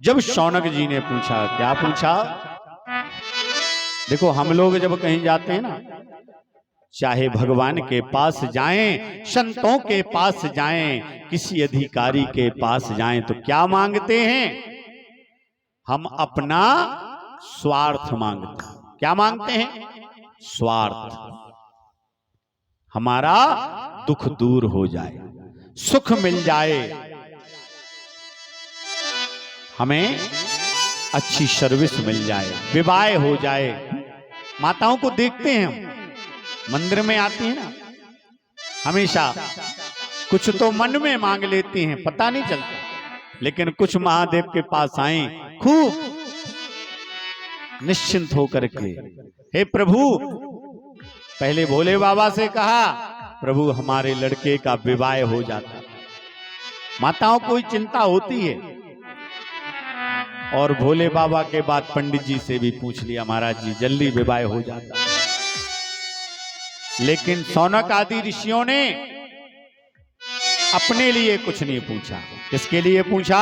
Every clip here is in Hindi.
जब शौनक जी ने पूछा, क्या पूछा? देखो हम लोग जब कहीं जाते हैं ना, चाहे भगवान के पास जाएं, संतों के पास जाएं, किसी अधिकारी के पास जाएं, तो क्या मांगते हैं? हम अपना स्वार्थ मांगते हैं। क्या मांगते हैं? स्वार्थ। हमारा दुख दूर हो जाए, सुख मिल जाए, हमें अच्छी सर्विस मिल जाए, विवाह हो जाए। माताओं को देखते हैं हम, मंदिर में आती हैं ना, हमेशा कुछ तो मन में मांग लेती हैं, पता नहीं चलता, लेकिन कुछ महादेव के पास आए खूब निश्चिंत होकर के, हे प्रभु, पहले भोले बाबा से कहा, प्रभु हमारे लड़के का विवाह हो जाता। माताओं को चिंता होती है, और भोले बाबा के बाद पंडित जी से भी पूछ लिया, महाराज जी जल्दी विवाह हो जाता। लेकिन शौनक आदि ऋषियों ने अपने लिए कुछ नहीं पूछा। किसके लिए पूछा?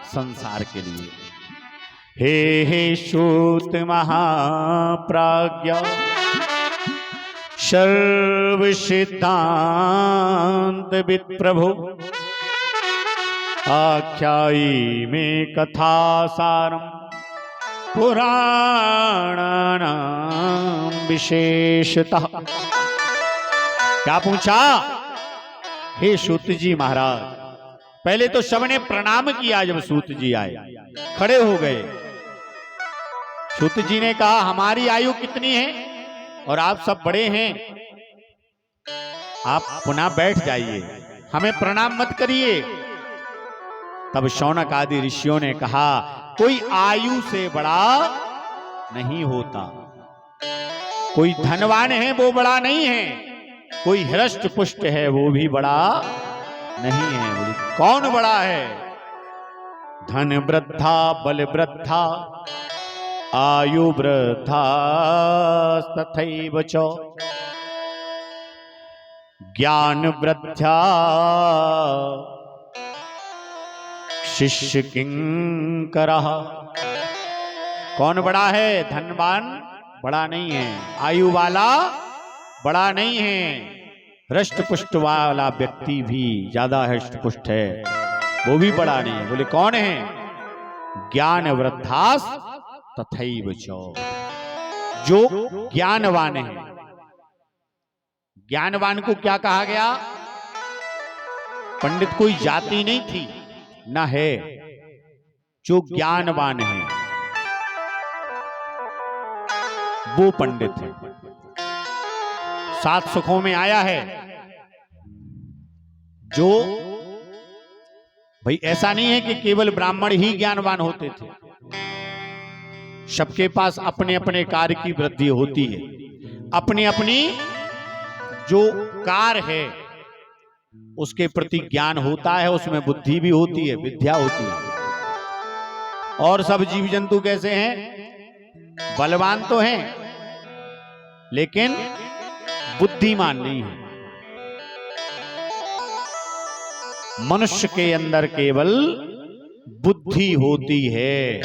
संसार के लिए। हे सूत महाप्राज्ञ सर्व सिद्धांत विद प्रभु, आख्यायी में कथा सारम पुराणानां विशेषतः। क्या पूछा? हे सूत जी महाराज, पहले तो सबने प्रणाम किया। जब सूत जी आए, खड़े हो गए। सूत जी ने कहा, हमारी आयु कितनी है और आप सब बड़े हैं, आप पुनः बैठ जाइए, हमें प्रणाम मत करिए। तब शौनक आदि ऋषियों ने कहा, कोई आयु से बड़ा नहीं होता, कोई धनवान है वो बड़ा नहीं है, कोई हृष्ट पुष्ट है वो भी बड़ा नहीं है। बोली कौन बड़ा है? धन वृद्धा बल वृद्धा आयु वृद्धा तथैव च ज्ञान वृद्धा शिष्य किंकरः। कौन बड़ा है? धनवान बड़ा नहीं है, आयु वाला बड़ा नहीं है, हृष्ट पुष्ट वाला व्यक्ति भी ज्यादा हृष्ट पुष्ट है वो भी बड़ा नहीं है। बोले कौन है? ज्ञान वृद्धास तथैव च, जो ज्ञानवान है। ज्ञानवान को क्या कहा गया? पंडित कोई जाति नहीं थी, ना है, जो ज्ञानवान है वो पंडित है। सात सुखों में आया है, जो भाई ऐसा नहीं है कि केवल ब्राह्मण ही ज्ञानवान होते थे, सबके पास अपने अपने कार्य की वृद्धि होती है, अपनी अपनी जो कार्य है उसके प्रति ज्ञान होता है, उसमें बुद्धि भी होती है, विद्या होती है। और सब जीव जंतु कैसे हैं? बलवान तो हैं लेकिन बुद्धिमान नहीं है। मनुष्य के अंदर केवल बुद्धि होती है,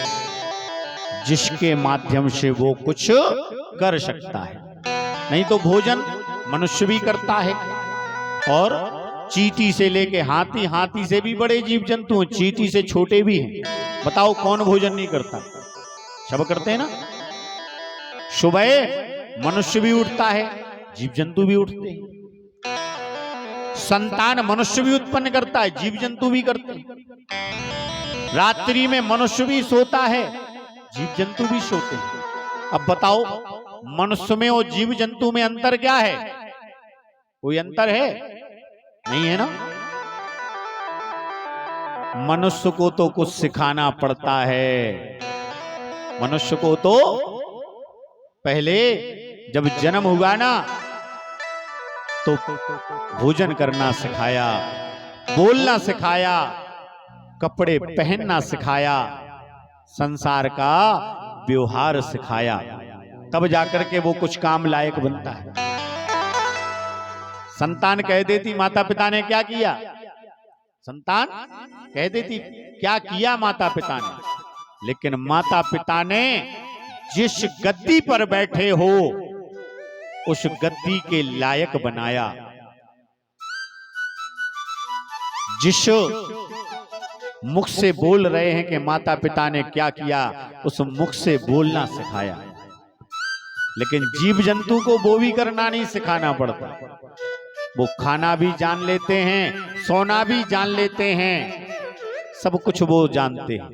जिसके माध्यम से वो कुछ कर सकता है। नहीं तो भोजन मनुष्य भी करता है, और चींटी से लेके हाथी, हाथी से भी बड़े जीव जंतु हैं, चींटी से छोटे भी हैं। बताओ कौन भोजन नहीं करता? सब करते हैं ना। सुबह मनुष्य भी उठता है, जीव जंतु भी उठते हैं। संतान मनुष्य भी उत्पन्न करता है, जीव जंतु भी करते हैं। रात्रि में मनुष्य भी सोता है, जीव जंतु भी सोते हैं। अब बताओ मनुष्य में और जीव जंतु में अंतर क्या है? कोई अंतर है? नहीं है ना। मनुष्य को तो कुछ सिखाना पड़ता है। मनुष्य को तो पहले जब जन्म हुआ ना, तो भोजन करना सिखाया, बोलना सिखाया, कपड़े पहनना सिखाया, संसार का व्यवहार सिखाया, तब जाकर के वो कुछ काम लायक बनता है। संतान कह देती माता पिता ने क्या किया, संतान कह देती क्या किया माता पिता ने, लेकिन माता पिता ने जिस गद्दी पर बैठे हो उस गद्दी के लायक बनाया। जिस मुख से बोल रहे हैं कि माता पिता ने क्या किया, उस मुख से बोलना सिखाया। लेकिन जीव जंतु को वो भी करना नहीं सिखाना पड़ता। वो खाना भी जान लेते हैं, सोना भी जान लेते हैं, सब कुछ वो जानते हैं।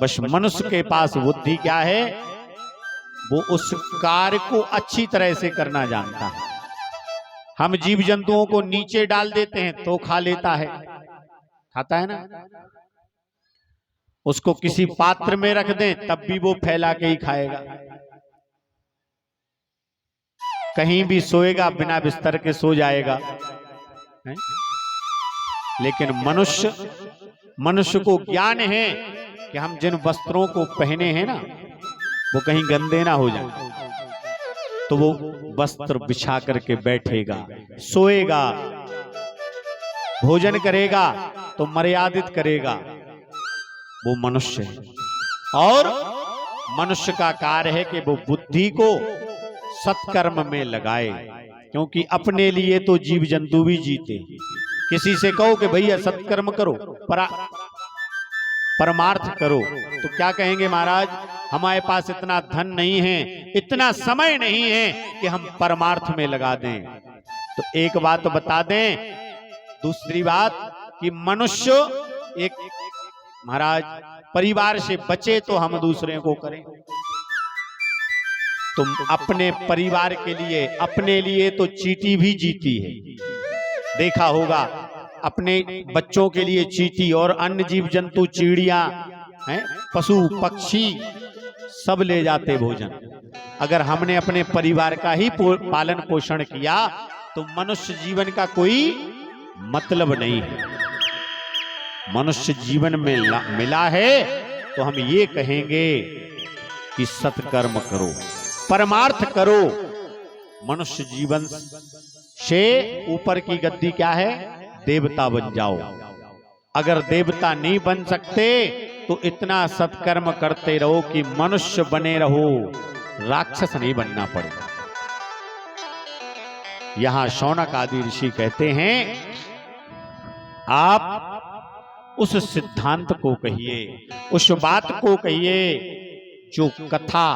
बस मनुष्य के पास बुद्धि क्या है, वो उस कार्य को अच्छी तरह से करना जानता है। हम जीव जंतुओं को नीचे डाल देते हैं तो खा लेता है, खाता है ना। उसको किसी पात्र में रख दें तब भी वो फैला के ही खाएगा। कहीं भी सोएगा बिना बिस्तर के सो जाएगा। लेकिन मनुष्य को ज्ञान है कि हम जिन वस्त्रों को पहने हैं ना, वो कहीं गंदे ना हो जाए, तो वो वस्त्र बिछा करके बैठेगा, सोएगा, भोजन करेगा तो मर्यादित करेगा। वो मनुष्य है। और मनुष्य का कार्य है कि वो बुद्धि को सत्कर्म में लगाए, क्योंकि अपने लिए तो जीव जंतु भी जीते। किसी से कहो कि भैया सत्कर्म करो, परमार्थ करो, तो क्या कहेंगे, महाराज हमारे पास इतना धन नहीं है, इतना समय नहीं है कि हम परमार्थ में लगा दें। तो एक बात बता दें, दूसरी बात कि मनुष्य एक महाराज परिवार से बचे तो हम दूसरे को करें। तुम अपने परिवार के लिए, अपने लिए तो चींटी भी जीती है, देखा होगा। अपने बच्चों के लिए चींटी और अन्य जीव जंतु, चिड़िया हैं, पशु पक्षी सब ले जाते भोजन। अगर हमने अपने परिवार का ही पालन पोषण किया तो मनुष्य जीवन का कोई मतलब नहीं है। मनुष्य जीवन में मिला है तो हम ये कहेंगे कि सत्कर्म करो, परमार्थ करो। मनुष्य जीवन से ऊपर की गद्दी क्या है, देवता बन जाओ। अगर देवता नहीं बन सकते तो इतना सत्कर्म करते रहो कि मनुष्य बने रहो, राक्षस नहीं बनना पड़े। यहां शौनक आदि ऋषि कहते हैं, आप उस सिद्धांत को कहिए, उस बात को कहिए जो कथा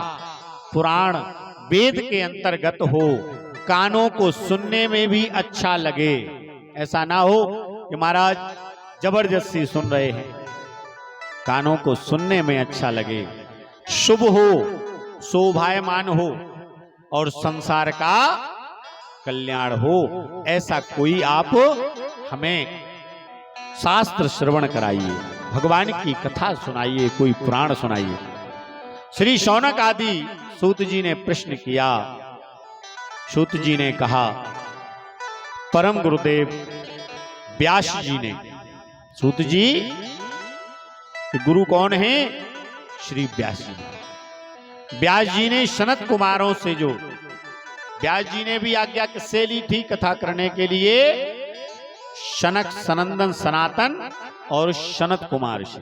पुराण वेद के अंतर्गत हो, कानों को सुनने में भी अच्छा लगे। ऐसा ना हो कि महाराज जबरदस्ती सुन रहे हैं, कानों को सुनने में अच्छा लगे, शुभ हो, शोभायमान हो और संसार का कल्याण हो। ऐसा कोई आप हमें शास्त्र श्रवण कराइए, भगवान की कथा सुनाइए, कोई पुराण सुनाइए। श्री शौनक आदि सूत जी ने प्रश्न किया। सूत जी ने कहा, परम गुरुदेव व्यास जी ने, सूत जी गुरु कौन है, श्री व्यास जी। व्यास जी ने सनत कुमारों से, जो व्यास जी ने भी आज्ञा किससे ली थी कथा करने के लिए, शनक, सनंदन, सनातन और सनत कुमार से।